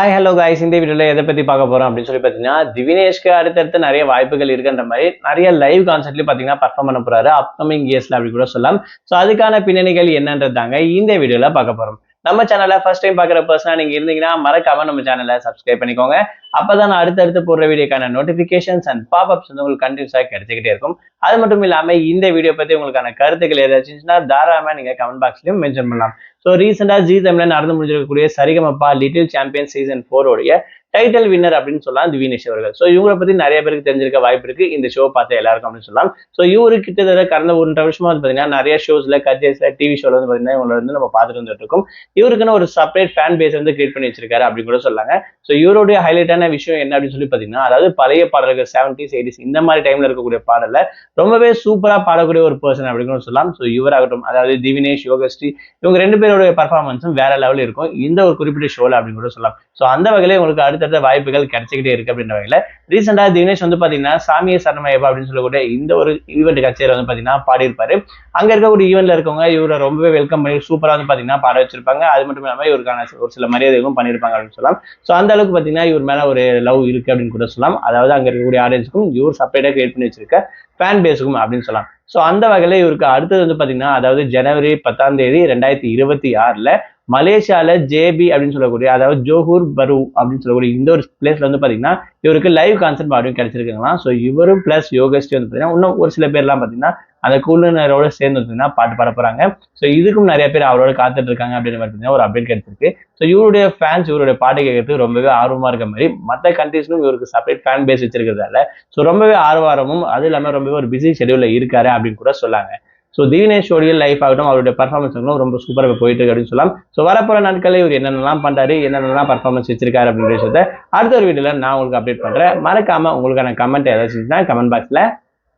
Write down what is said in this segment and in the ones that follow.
Hi hello guys, இந்த வீடியோல எதை பத்தி பார்க்க போறோம் அப்படின்னு சொல்லி பார்த்தீங்கன்னா, திவினேஷ்க்கு அடுத்தடுத்து நிறைய வாய்ப்புகள் இருக்குன்ற மாதிரி நிறைய லைவ் கான்சர்ட்லயும் பார்த்தீங்கன்னா பர்ஃபார்ம் பண்ண போறாரு அப்கமிங் இயர்ஸ்ல அப்படி கூட சொல்லலாம். ஸோ அதுக்கான பின்னணிகள் என்னன்றதாங்க இந்த வீடியோல பார்க்க போறோம். நம்ம சேனலை ஃபர்ஸ்ட் டைம் பார்க்குற பர்சனா நீங்க இருந்தீங்கன்னா மறக்காம நம்ம சேனலை சப்ஸ்கிரைப் பண்ணிக்கோங்க. அப்பதான் நான் அடுத்தடுத்து போடுற வீடியோக்கான நோட்டிபிகேஷன்ஸ் அண்ட் பாப்அப்ஸ் வந்து உங்களுக்கு கண்டினியூஸாக கிடைச்சிக்கிட்டே இருக்கும். அது மட்டும் இல்லாம இந்த வீடியோ பத்தி உங்களுக்கான கருத்துக்கள் ஏதாச்சும் தாராளமா நீங்க கமெண்ட் பாக்ஸ்லயும் மென்ஷன் பண்ணலாம். ஸோ ரீசெண்டா ஜி தமிழ்ல நடந்து முடிஞ்சிருக்கக்கூடிய சரிகமப்பா லிட்டில் சாம்பியன் சீசன் 4 உடைய டைட்டில் வின்னர் அப்படின்னு சொல்லலாம் திவினேஷ் அவர்கள். ஸோ இவங்களை பத்தி நிறைய பேருக்கு தெரிஞ்சிருக்க வாய்ப்பு இருக்கு இந்த ஷோ பார்த்த எல்லாருக்கும் அப்படின்னு சொல்லலாம். ஸோ இவரு கிட்டத்தட்ட கடந்த 1.5 வருஷமா வந்து பாத்தீங்கன்னா நிறைய ஷோஸ்ல கஜேஸ்ல டிவி ஷோல வந்து பாத்தீங்கன்னா இவங்களை வந்து நம்ம பார்த்துட்டு வந்துட்டு இருக்கோம். இவருக்குன்னு ஒரு செப்பரேட் ஃபேன் பேஸ் வந்து கிரியேட் பண்ணி வச்சிருக்காரு அப்படின்னு கூட சொல்லாங்க. ஸோ இவருடைய ஹைலைட்டான விஷயம் என்ன அப்படின்னு சொல்லி பாத்தீங்கன்னா, அதாவது பழைய பாடல்கள் 70s 80s இந்த மாதிரி டைம்ல இருக்கக்கூடிய பாடல ரொம்பவே சூப்பரா பாடக்கூடிய ஒரு பர்சன் அப்படின்னு சொல்லலாம். ஸோ இவராகட்டும், அதாவது திவினேஷ், யோகஸ்ரீ இவங்க 2 பேருடைய பர்ஃபார்மன்ஸும் வேற லெவலில் இருக்கும் இந்த ஒரு குறிப்பிட்ட ஷோல அப்படின்னு கூட சொல்லலாம். ஸோ அந்த வகையில உங்களுக்கு அடுத்தடுத்த வாய்ப்புகள் கிடைச்சிக்கிட்டே இருக்கு அப்படின்ற வகையில ரீசெண்டா திவினேஷ் வந்து பாத்தீங்கன்னா சாமியை சரணமையப்பா அப்படின்னு சொல்லக்கூடிய இந்த ஒரு ஈவெண்ட் கச்சேரி வந்து பாத்தீங்கன்னா பாடியிருப்பாரு. அங்க இருக்கக்கூடிய ஈவெண்ட்ல இருக்கவங்க இவரை ரொம்பவே வெல்கம் பண்ணி சூப்பரா வந்து பாத்தீங்கன்னா பாட வச்சிருப்பாங்க. அது மட்டும் இல்லாம இவருக்கான ஒரு சில மரியாதைகளும் பண்ணியிருப்பாங்க அப்படின்னு சொல்லலாம். ஸோ அந்த அளவுக்கு பாத்தீங்கன்னா இவர் மேல ஒரு லவ் இருக்கு அப்படின்னு கூட சொல்லலாம். அதாவது அங்க இருக்கக்கூடிய ஆடியன்ஸுக்கும் இவர் செப்பரேட்டா கிரியேட் பண்ணி வச்சிருக்க ஃபேன் பேஸுக்கும் அப்படின்னு சொல்லலாம். ஸோ அந்த வகையில இவருக்கு அடுத்தது வந்து பாத்தீங்கன்னா, அதாவது ஜனவரி 10ஆம் தேதி 2026 மலேசியால ஜேபி அப்படின்னு சொல்லக்கூடிய, அதாவது ஜோஹூர் பரு அப்படின்னு சொல்லக்கூடிய இந்த ஒரு பிளேஸ்ல வந்து பாத்தீங்கன்னா இவருக்கு லைவ் கான்சர்ட் மறுபடியும் கிடைச்சிருக்குங்களா. ஸோ இவரும் பிளஸ் யோகஸ்ரீ வந்து பாத்தீங்கன்னா இன்னும் ஒரு சில பேர்லாம் பாத்தீங்கன்னா அந்த குழுவினரோட சேர்ந்து பார்த்தீங்கன்னா பாட்டு பாட போறாங்க. ஸோ இதுக்கும் நிறைய பேர் அவரோட காத்துட்டு இருக்காங்க அப்படின்னு பார்த்தீங்கன்னா ஒரு அப்டேட் கிடைச்சிருக்கு. ஸோ இவருடைய ஃபேன்ஸ் இவருடைய பாட்டு கேட்கறதுக்கு ரொம்பவே ஆர்வமா இருக்க மாதிரி மற்ற கண்ட்ரீஸ்லும் இவருக்கு செப்பரேட் ஃபேன் பேஸ் வச்சிருக்கிறதால ஸோ ரொம்பவே ஆர்வமும் அது இல்லாமல் ரொம்பவே ஒரு பிஸி ஷெடியூல்ல இருக்காரு அப்படின்னு கூட சொல்லாங்க. ஸோ திவினேஷோடைய லைஃப் ஆகட்டும், அவருடைய பர்ஃபார்மன்ஸும் ரொம்ப சூப்பராக போயிட்டு இருக்கு அப்படின்னு சொல்லலாம். ஸோ வரப்போற நாட்களில் இவர் என்னென்னலாம் பண்றாரு, என்னென்னலாம் பர்ஃபார்மன்ஸ் வச்சிருக்காரு அப்படின்ற விஷயத்த அடுத்த ஒரு வீடியோல நான் உங்களுக்கு அப்டேட் பண்றேன். மறக்காம உங்களுக்கான கமெண்ட் ஏதாச்சும் கமெண்ட் பாக்ஸ்ல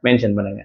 மென்ஷன் பண்ணுங்க.